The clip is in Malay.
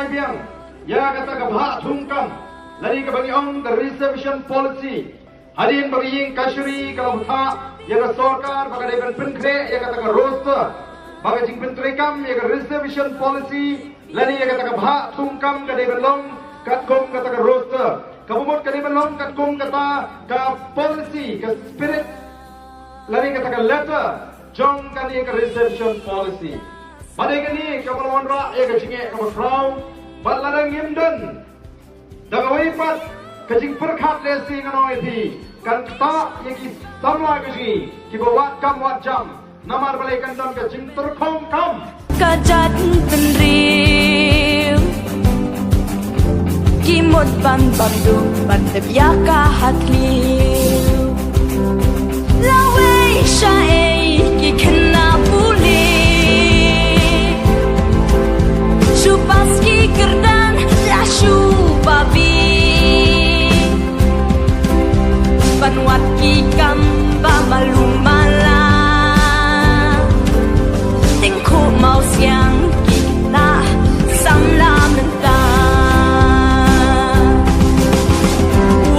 ngai biang ya kata ka bha thungkam lari ka bagi ong the reservation policy hadin bagi ying kashri kalau tha ya ka sarkar bagi deban penkre ya kata ka roster bagi jing pentrekam ya ka reservation policy lari ya kata ka bha thungkam ka deban long kat kom kata ka roster kabumot ka deban long kat kom kata ka policy ka spirit lari kata ka letter jong ka ni ka reservation policy pada kini kapal wanra ya ka jinge ka crown baladang yimdan dagawai pat ka jing perkhat lesi nganoi thi kan ta yang ki samla ka ji ki bawat kam wat jam namar balai kan dam ka jing terkhom kam kajat penriu kimot ban bandu ban tebiaka hatliu lawe syai ki kena puli Shupaski kerdan lashu babi Panwat ki kamba maluma